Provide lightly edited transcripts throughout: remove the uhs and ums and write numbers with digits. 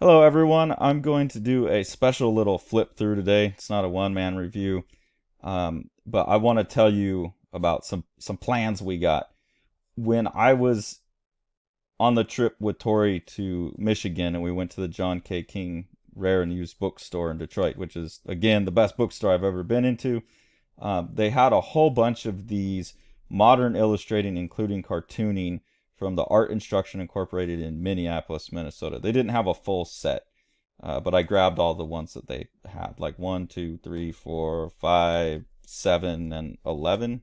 Hello, everyone. I'm going to do a special little flip through today. It's not a one-man review, but I want to tell you about some plans we got. When I was on the trip with Tori to Michigan, and we went to the John K. King Rare and Used Bookstore in Detroit, which is again the best bookstore I've ever been into. They had a whole bunch of these modern illustrating, including cartooning, from the Art Instruction Incorporated in Minneapolis, Minnesota. They didn't have a full set, but I grabbed all the ones that they had, like 1, 2, 3, 4, 5, 7, and 11.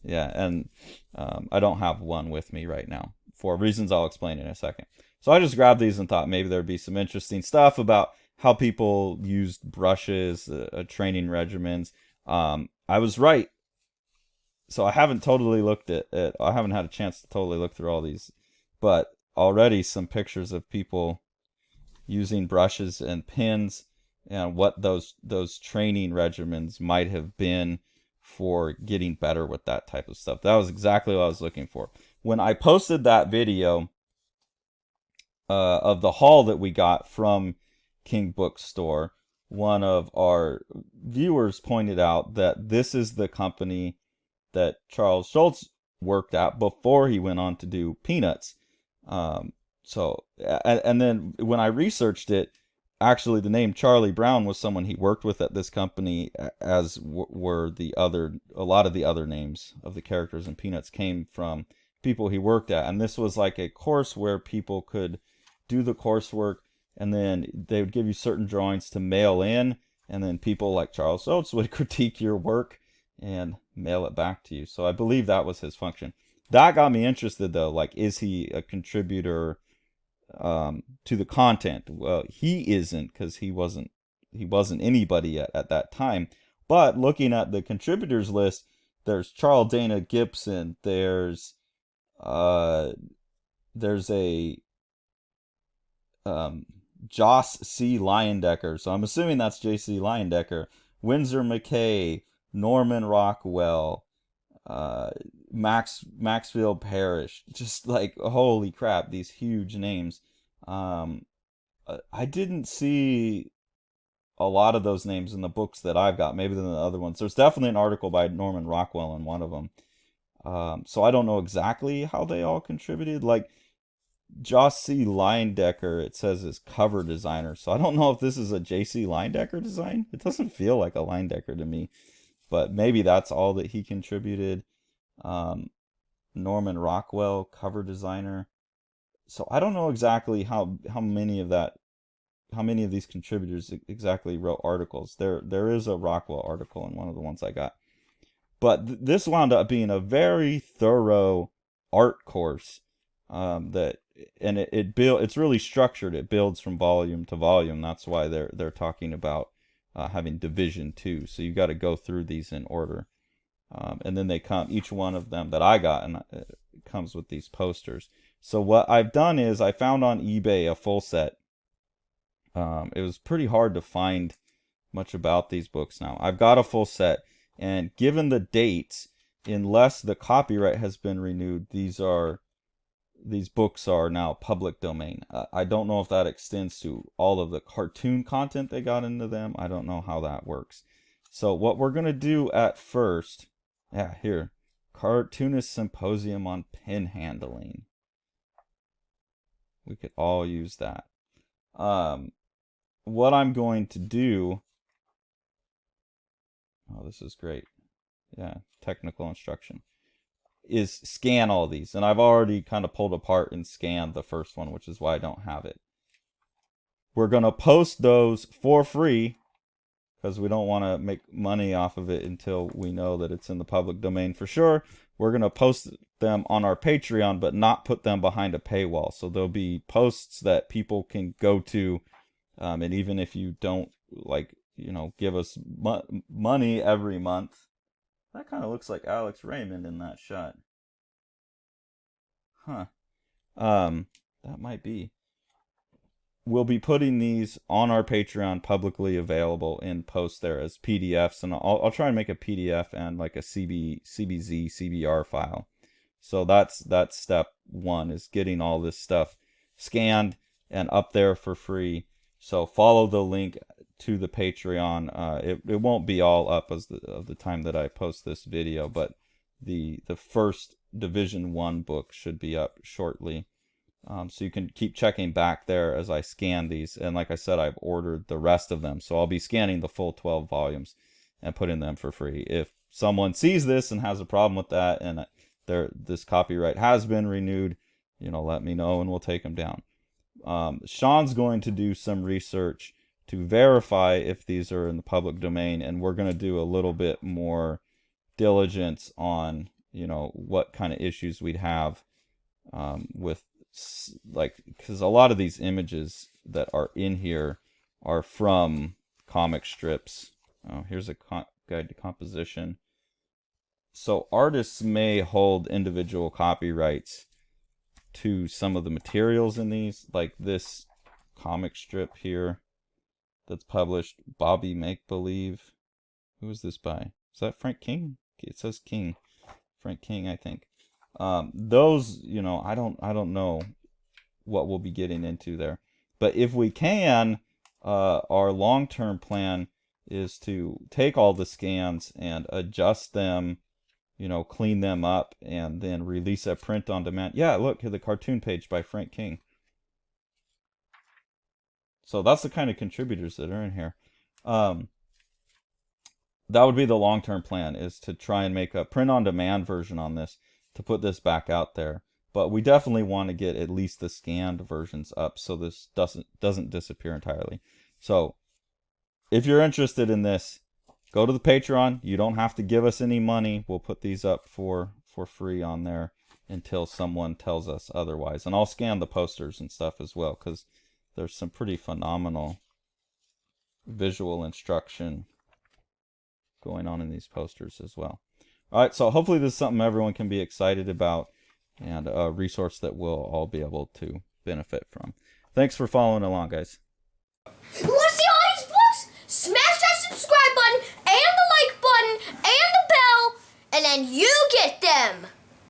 Yeah, and I don't have one with me right now for reasons I'll explain in a second. So I just grabbed these and thought maybe there'd be some interesting stuff about how people used brushes, training regimens. I was right. So I haven't totally looked at it. I haven't had a chance to totally look through all these, but already some pictures of people using brushes and pins and what those training regimens might have been for getting better with that type of stuff. That was exactly what I was looking for. When I posted that video of the haul that we got from King Bookstore, one of our viewers pointed out that this is the company that Charles Schulz worked at before he went on to do Peanuts. And then when I researched it, actually the name Charlie Brown was someone he worked with at this company, as were a lot of the other names of the characters in Peanuts came from people he worked at. And this was like a course where people could do the coursework, and then they would give you certain drawings to mail in, and then people like Charles Schulz would critique your work and mail it back to you. So I believe that was his function. That got me interested, though. Like, is he a contributor to the content? Well, he isn't, because he wasn't anybody yet at that time. But looking at the contributors list, there's Charles Dana Gibson. There's a Joss C. Leyendecker. So I'm assuming that's J.C. Leyendecker. Windsor McKay, Norman Rockwell, Maxfield Parrish. Just like, holy crap, these huge names. I didn't see a lot of those names in the books that I've got, maybe than the other ones. There's definitely an article by Norman Rockwell in one of them. So I don't know exactly how they all contributed. Like, Joss C. Leyendecker, it says, is cover designer. So I don't know if this is a J.C. Leyendecker design. It doesn't feel like a Leyendecker to me, but maybe that's all that he contributed. Norman Rockwell, cover designer. So I don't know exactly how many of these contributors exactly wrote articles. There is a Rockwell article in one of the ones I got, but this wound up being a very thorough art course. It's really structured. It builds from volume to volume. That's why they're talking about having division too. So you got to go through these in order, and then each one of them that I got, and it comes with these posters. So what I've done is I found on eBay a full set. It was pretty hard to find much about these books now. I've got a full set, and given the dates, unless the copyright has been renewed, these books are now public domain. I don't know if that extends to all of the cartoon content they got into them. I don't know how that works. So what we're going to do at first, here, Cartoonist Symposium on Pen Handling. We could all use that. What I'm going to do, oh, this is great. Yeah, technical instruction, is scan all these. And I've already kind of pulled apart and scanned the first one, which is why I don't have it. We're going to post those for free, because we don't want to make money off of it until we know that it's in the public domain for sure. We're going to post them on our Patreon, but not put them behind a paywall. So there'll be posts that people can go to, and even if you don't, give us money every month. That kind of looks like Alex Raymond in that shot. Huh. That might be. We'll be putting these on our Patreon, publicly available in posts there as PDFs, and I'll try and make a PDF and like a CBZ, CBR file. So that's step one, is getting all this stuff scanned and up there for free. So follow the link to the Patreon. It won't be all up as of the time that I post this video, but the first Division 1 book should be up shortly. So you can keep checking back there as I scan these. And like I said, I've ordered the rest of them. So I'll be scanning the full 12 volumes and putting them for free. If someone sees this and has a problem with that, and this copyright has been renewed, let me know and we'll take them down. Sean's going to do some research to verify if these are in the public domain, and we're going to do a little bit more diligence on, what kind of issues we'd have with, because a lot of these images that are in here are from comic strips. Oh, here's a guide to composition. So artists may hold individual copyrights to some of the materials in these, like this comic strip here that's published, Bobby Make Believe. Who is this by? Is that Frank King? It says King. Frank King, I think. Those, I don't know what we'll be getting into there. But if we can, our long-term plan is to take all the scans and adjust them, clean them up, and then release a print on demand. Yeah, look, the cartoon page by Frank King. So that's the kind of contributors that are in here. That would be the long-term plan, is to try and make a print-on-demand version on this to put this back out there. But we definitely want to get at least the scanned versions up so this doesn't disappear entirely. So if you're interested in this, go to the Patreon. You don't have to give us any money. We'll put these up for free on there until someone tells us otherwise. And I'll scan the posters and stuff as well, because there's some pretty phenomenal visual instruction going on in these posters as well. All right, so hopefully this is something everyone can be excited about, and a resource that we'll all be able to benefit from. Thanks for following along, guys.